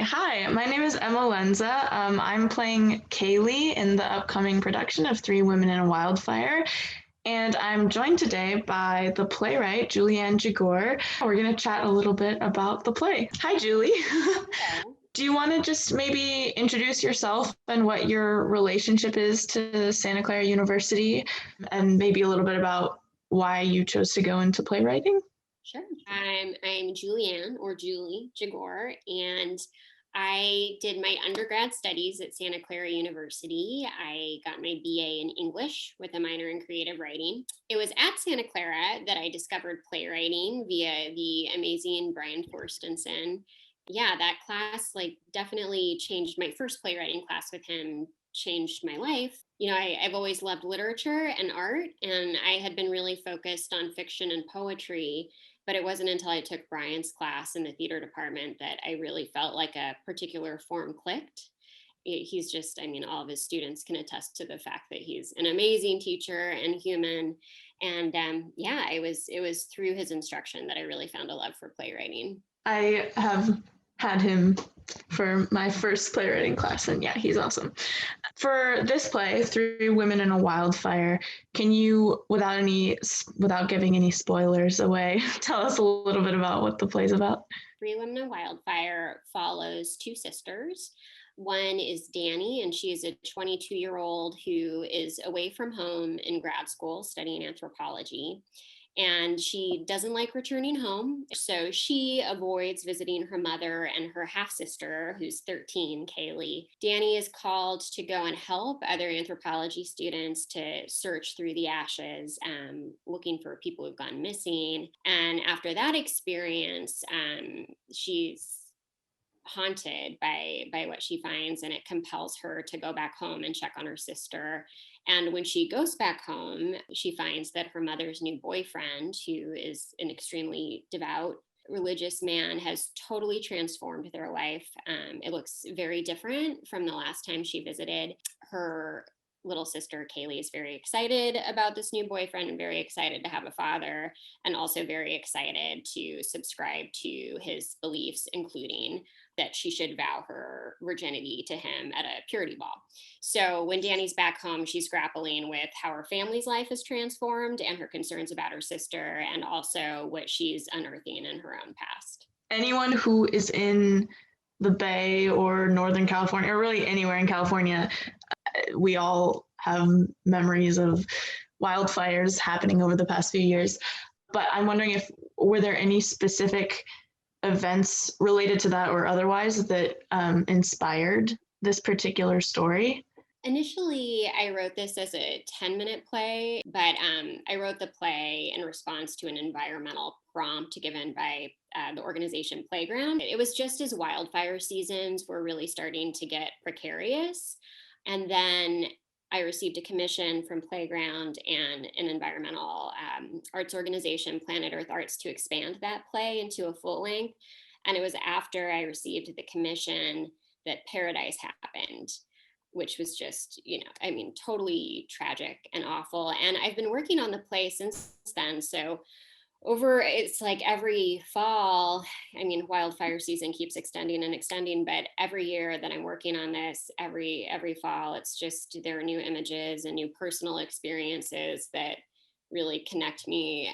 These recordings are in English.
Hi, my name is Emma Lenza. I'm playing Kaylee in the upcoming production of Three Women in a Wildfire, and I'm joined today by the playwright, Julianne Jigour. We're going to chat a little bit about the play. Hi, Julie. Hello. Do you want to just maybe introduce yourself and what your relationship is to Santa Clara University, and maybe a little bit about why you chose to go into playwriting? Sure. I'm Julianne or Julie Jigour, and I did my undergrad studies at Santa Clara University. I got my BA in English with a minor in creative writing. It was at Santa Clara that I discovered playwriting via the amazing Brian Forstenson. Yeah, that class definitely changed. My first playwriting class with him changed my life. I've always loved literature and art, and I had been really focused on fiction and poetry, but it wasn't until I took Brian's class in the theater department that I really felt like a particular form clicked. He's just, I mean, all of his students can attest to the fact that he's an amazing teacher and human. And yeah, it was through his instruction that I really found a love for playwriting. I have had him for my first playwriting class, and yeah, he's awesome. For this play, Three Women in a Wildfire, can you, without giving any spoilers away, tell us a little bit about what the play's about? Three Women in Wildfire follows two sisters. One is Danny, and she is a 22-year-old who is away from home in grad school studying anthropology. And she doesn't like returning home. So she avoids visiting her mother and her half sister, who's 13, Kaylee. Danny is called to go and help other anthropology students to search through the ashes, looking for people who've gone missing. And after that experience, she's haunted by what she finds, and it compels her to go back home and check on her sister. And when she goes back home, she finds that her mother's new boyfriend, who is an extremely devout religious man, has totally transformed their life. It looks very different from the last time she visited. Her little sister Kaylee is very excited about this new boyfriend and very excited to have a father, and also very excited to subscribe to his beliefs, including that she should vow her virginity to him at a purity ball. So when Danny's back home, she's grappling with how her family's life is transformed and her concerns about her sister, and also what she's unearthing in her own past. Anyone who is in the Bay or Northern California, or really anywhere in California, we all have memories of wildfires happening over the past few years. But I'm wondering if were there any specific events related to that or otherwise that inspired this particular story? Initially, I wrote this as a 10-minute play, but I wrote the play in response to an environmental prompt given by the organization Playground. It was just as wildfire seasons were really starting to get precarious. And then I received a commission from Playground and an environmental arts organization, Planet Earth Arts, to expand that play into a full length. And it was after I received the commission that Paradise happened, which was just, I mean, totally tragic and awful. And I've been working on the play since then. So it's like every fall, I mean, wildfire season keeps extending and extending, but every year that I'm working on this, every fall, it's just there are new images and new personal experiences that really connect me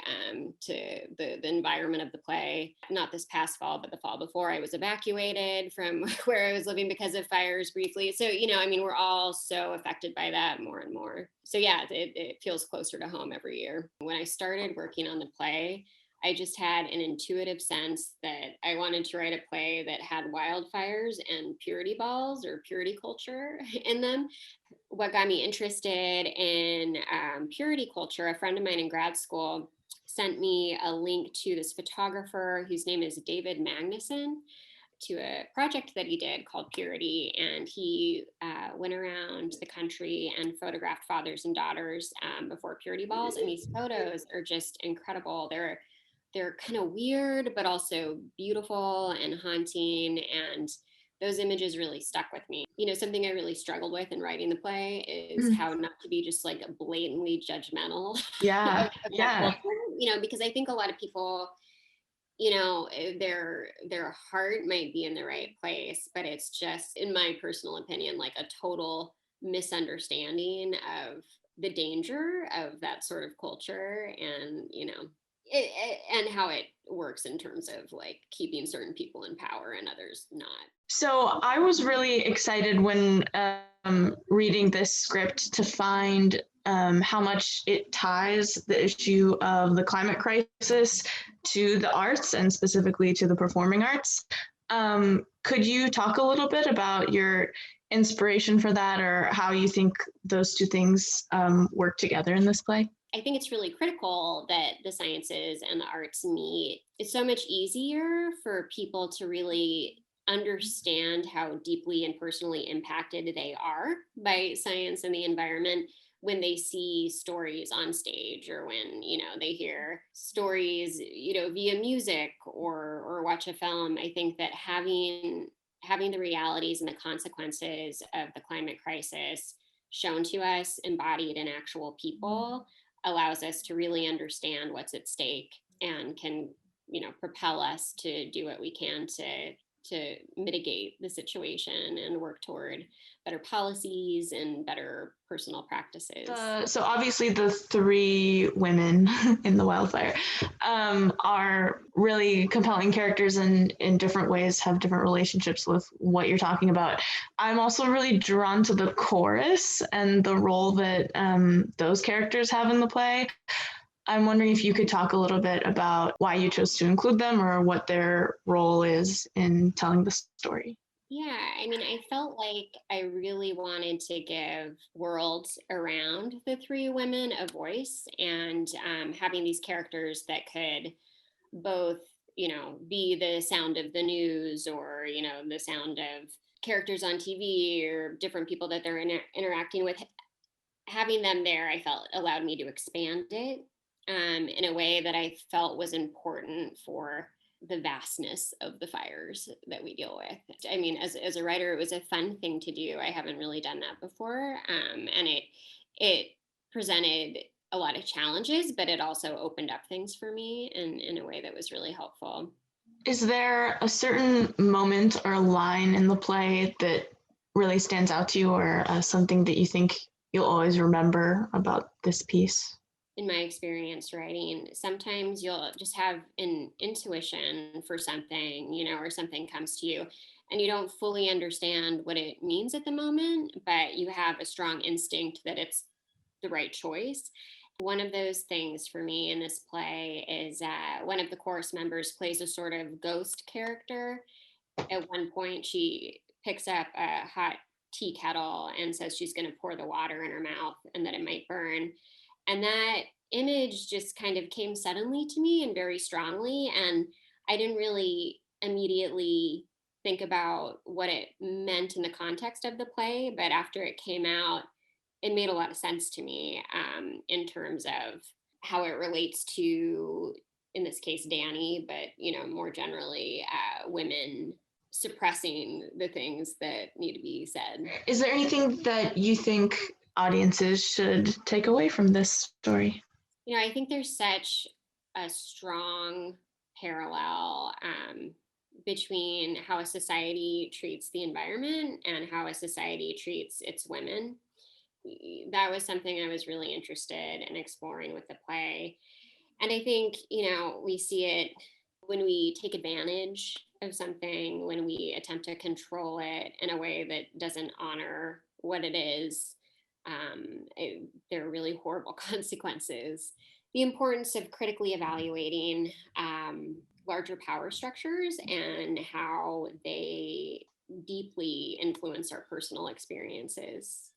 to the environment of the play. Not this past fall, but the fall before, I was evacuated from where I was living because of fires briefly. So, I mean, we're all so affected by that more and more. So yeah, it feels closer to home every year. When I started working on the play, I just had an intuitive sense that I wanted to write a play that had wildfires and purity balls or purity culture in them. What got me interested in purity culture, a friend of mine in grad school sent me a link to this photographer whose name is David Magnuson, to a project that he did called Purity. And he went around the country and photographed fathers and daughters before purity balls. And these photos are just incredible. They're kind of weird, but also beautiful and haunting. And those images really stuck with me. Something I really struggled with in writing the play is how not to be just like blatantly judgmental Yeah, of that yeah. culture, because I think a lot of people their heart might be in the right place, but it's just, in my personal opinion, like a total misunderstanding of the danger of that sort of culture, and and how it works in terms of like keeping certain people in power and others not. So I was really excited when reading this script to find how much it ties the issue of the climate crisis to the arts and specifically to the performing arts. Could you talk a little bit about your inspiration for that, or how you think those two things work together in this play? I think it's really critical that the sciences and the arts meet. It's so much easier for people to really understand how deeply and personally impacted they are by science and the environment when they see stories on stage, or when they hear stories via music, or watch a film. I think that having the realities and the consequences of the climate crisis shown to us, embodied in actual people, allows us to really understand what's at stake, and can propel us to do what we can to mitigate the situation and work toward better policies and better personal practices. So obviously the three women in the Wildfire are really compelling characters, and in different ways have different relationships with what you're talking about. I'm also really drawn to the chorus and the role that those characters have in the play. I'm wondering if you could talk a little bit about why you chose to include them, or what their role is in telling the story. Yeah, I mean, I felt like I really wanted to give worlds around the three women a voice, and having these characters that could both, be the sound of the news, or, the sound of characters on TV, or different people that they're interacting with. Having them there, I felt, allowed me to expand it in a way that I felt was important for the vastness of the fires that we deal with. I mean, as a writer, it was a fun thing to do. I haven't really done that before, and it presented a lot of challenges, but it also opened up things for me in a way that was really helpful. Is there a certain moment or line in the play that really stands out to you, or something that you think you'll always remember about this piece? In my experience writing, sometimes you'll just have an intuition for something, or something comes to you and you don't fully understand what it means at the moment, but you have a strong instinct that it's the right choice. One of those things for me in this play is one of the chorus members plays a sort of ghost character. At one point, she picks up a hot tea kettle and says she's going to pour the water in her mouth and that it might burn. And that image just kind of came suddenly to me and very strongly. And I didn't really immediately think about what it meant in the context of the play. But after it came out, it made a lot of sense to me in terms of how it relates to, in this case, Danny, but, more generally, women suppressing the things that need to be said. Is there anything that you think audiences should take away from this story? I think there's such a strong parallel between how a society treats the environment and how a society treats its women. That was something I was really interested in exploring with the play. And I think, we see it when we take advantage of something, when we attempt to control it in a way that doesn't honor what it is. There are really horrible consequences. The importance of critically evaluating larger power structures and how they deeply influence our personal experiences.